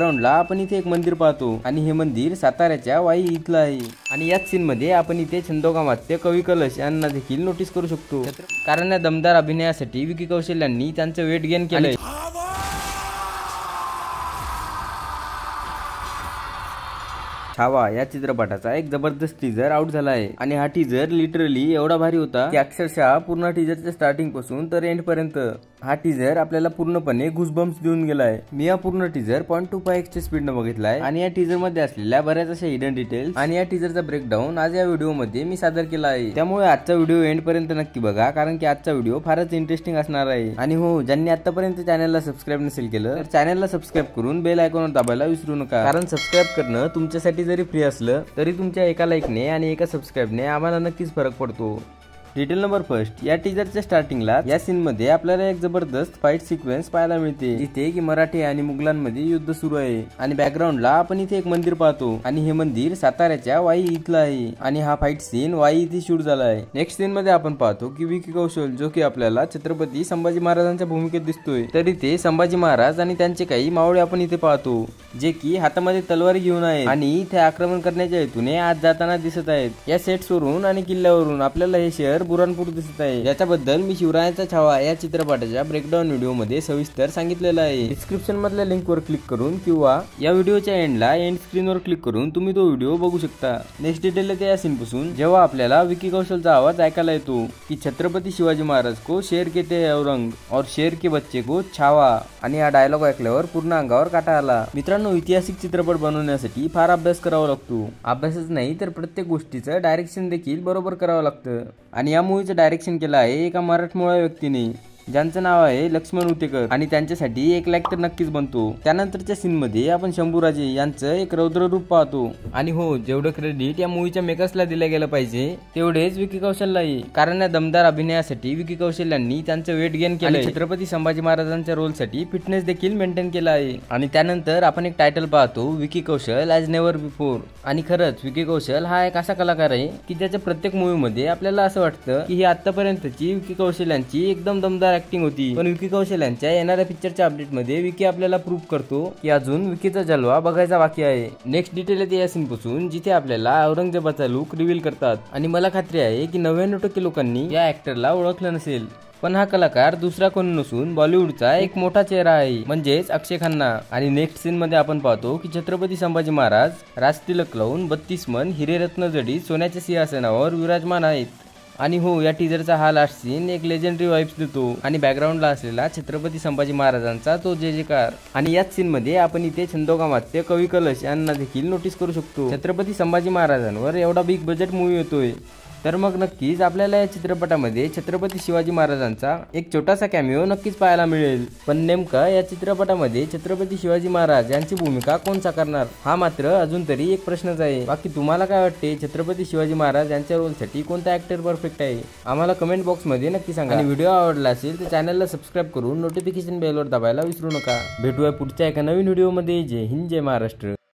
बॅकग्राऊंडला आपण इथे एक मंदिर पाहतो आणि हे मंदिर साताऱ्याच्या वाई इथलं आहे। आणि याच सीन मध्ये आपण इथे छंदोगामात्य कवी कलश यांना देखील नोटीस करू शकतो, कारण या दमदार अभिनयासाठी विकी कौशल यांनी त्यांचं वेट गेन केलंय। छावा या चित्रपटाचा एक जबरदस्त टीजर आउट झाला आहे आणि हा टीजर लिटरली एवढा भारी होता की अक्षरशः पूर्ण टीजरच्या स्टार्टिंग पासून तर एंड पर्यंत हा टीजर आपल्याला पूर्णपणे गुजबम्स देऊन गेलाय। मी हा पूर्ण टीजर 0.25x च्या स्पीडने बघितलाय आणि या टीजर मध्ये असलेल्या बऱ्याच अशा हिडन डिटेल्स आणि या टीजरचा ब्रेकडाऊन आज या व्हिडिओ मध्ये मी सादर केला आहे। त्यामुळे आजचा व्हिडिओ एंड पर्यंत नक्की बघा, कारण की आजचा व्हिडिओ फारच इंटरेस्टिंग असणार आहे। आणि हो, ज्यांनी आतापर्यंत चॅनलला सबस्क्राईब नसेल केलं तर चॅनलला सबस्क्राईब करून बेल आयकॉनवर दाबायला विसरू नका, कारण सबस्क्राईब करणं तुमच्यासाठी जरी फ्री असलं तरी तुमच्या एका लाईकने आणि एका सबस्क्राईबने आम्हाला नक्कीच फरक पडतो। डिटेल नंबर फर्स्ट, या टीजरच्या स्टार्टिंगला या सीन मध्ये आपल्याला एक जबरदस्त फाईट सिक्वेन्स पाहायला मिळते, जिथे की मराठी आणि मुघलांमध्ये युद्ध सुरू आहे आणि बॅकग्राऊंडला आपण इथे एक मंदिर पाहतो आणि हे मंदिर साताऱ्याच्या वाई इथलं आहे आणि हा फाईट सीन वाई इथे शूट झाला आहे। नेक्स्ट सीन मध्ये आपण पाहतो की विकी कौशल जो की आपल्याला छत्रपती संभाजी महाराजांच्या भूमिकेत दिसतोय, तर इथे संभाजी महाराज आणि त्यांचे काही मावळे आपण इथे पाहतो जे की हातामध्ये तलवारी घेऊन आहेत आणि इथे आक्रमण करण्याच्या हेतूने आज जाताना दिसत आहेत। या सेट्स वरून आणि किल्ल्यावरून आपल्याला हे शहर बुरानपूर दिसत आहे, याच्याबद्दल मी शिवरायांचा छावा या चित्रपटाच्या ब्रेकडाऊन व्हिडिओ मध्ये सविस्तर सांगितलेलं आहे। डिस्क्रिप्शन मधल्या लिंक वर क्लिक करून किंवा या व्हिडिओच्या एंडला एंड स्क्रीन वर क्लिक करून तुम्ही तो व्हिडिओ बघू शकता। नेक्स्ट डिटेल येते या सीन पासून, जेव्हा आपल्याला विकी कौशलचा आवाज ऐकायला येतो की छत्रपती शिवाजी महाराज को शेर कहते हैं औरंग और शेर के बच्चे को छावा, आणि हा डायलॉग ऐकल्यावर पूर्ण अंगावर काटा आला। मित्रांनो, ऐतिहासिक चित्रपट बनवण्यासाठी फार अभ्यास करावा लागतो, अभ्यासच नाही तर प्रत्येक गोष्टीचं डायरेक्शन देखील बरोबर करावं लागतं। आणि या मूवीचं डायरेक्शन केलं आहे एका मराठमोळ्या व्यक्तीने ज्यांचं नाव आहे लक्ष्मण उतेकर, आणि त्यांच्यासाठी 1 लाख तर नक्कीच बनतो। त्यानंतरच्या सीन मध्ये आपण शंभूराजे यांचं एक रौद्र रूप पाहतो। आणि हो, जेवढं क्रेडिट या मूवीच्या मेकर्सला दिलं गेलं पाहिजे तेवढेच विकी कौशललाही, कारण या दमदार अभिनयासाठी विकी कौशल यांनी त्यांचं वेट गेन केलं, छत्रपती संभाजी महाराजांच्या रोलसाठी फिटनेस देखील मेंटेन केला आहे। आणि त्यानंतर आपण एक टायटल पाहतो, Vicky Kaushal as never before. आणि खरंच विकी कौशल हा एक असा कलाकार आहे की त्याच्या प्रत्येक मूवी मध्ये आपल्याला असं वाटतं की ही आतापर्यंतची विकी कौशल यांची एकदम दमदार ऍक्टिंग होती, पण विकी कौशल यांच्या येणाऱ्या पिक्चरच्या अपडेट मध्ये विकी आपल्याला प्रूव्ह करतो की अजून विकीचा जलवा बघायचा बाकी आहे। नेक्स्ट डिटेल येते या सीन पासून, जिथे आपल्याला औरंगजेबाचा लुक रिव्हील करतात आणि मला खात्री आहे की 99% लोकांनी या ऍक्टरला ओळखलं नसेल, पण हा कलाकार दुसरा कोण नसून बॉलिवूडचा एक मोठा चेहरा आहे, म्हणजेच अक्षय खन्ना। आणि नेक्स्ट सीन मध्ये आपण पाहतो की छत्रपती संभाजी महाराज राजतिलक लावून 32 मन हिरेरत्न जडित सोन्याच्या सिंहासनावर विराजमान आहेत। आणि हो, या टीजरचा हा लास्ट सीन एक लेजेंडरी वाइब्स देतो आणि बॅकग्राऊंडला असलेला छत्रपती संभाजी महाराजांचा तो जय जयकार। आणि याच सीन मध्ये आपण इथे छंदोगामात्य कवी कलश यांना देखील नोटीस करू शकतो। छत्रपती संभाजी महाराजांवर एवढा बिग बजेट मूवी येतोय, तर मग नक्कीच आपल्याला या चित्रपटामध्ये छत्रपती शिवाजी महाराजांचा एक छोटासा कॅमिओ नक्कीच पाहायला मिळेल। पण नेमका या चित्रपटामध्ये छत्रपती शिवाजी महाराज यांची भूमिका कोण साकारणार हा मात्र अजून तरी एक प्रश्नच आहे। बाकी तुम्हाला काय वाटते, छत्रपती शिवाजी महाराज यांच्या रोलसाठी कोणता ऍक्टर परफेक्ट आहे? आम्हाला कमेंट बॉक्स मध्ये नक्की सांगा। आणि व्हिडिओ आवडला असेल तर चॅनलला सबस्क्राईब करून नोटिफिकेशन बेलवर दाबायला विसरू नका। भेटूया पुढच्या एका नवीन व्हिडिओ मध्ये। जय हिंद, जय महाराष्ट्र।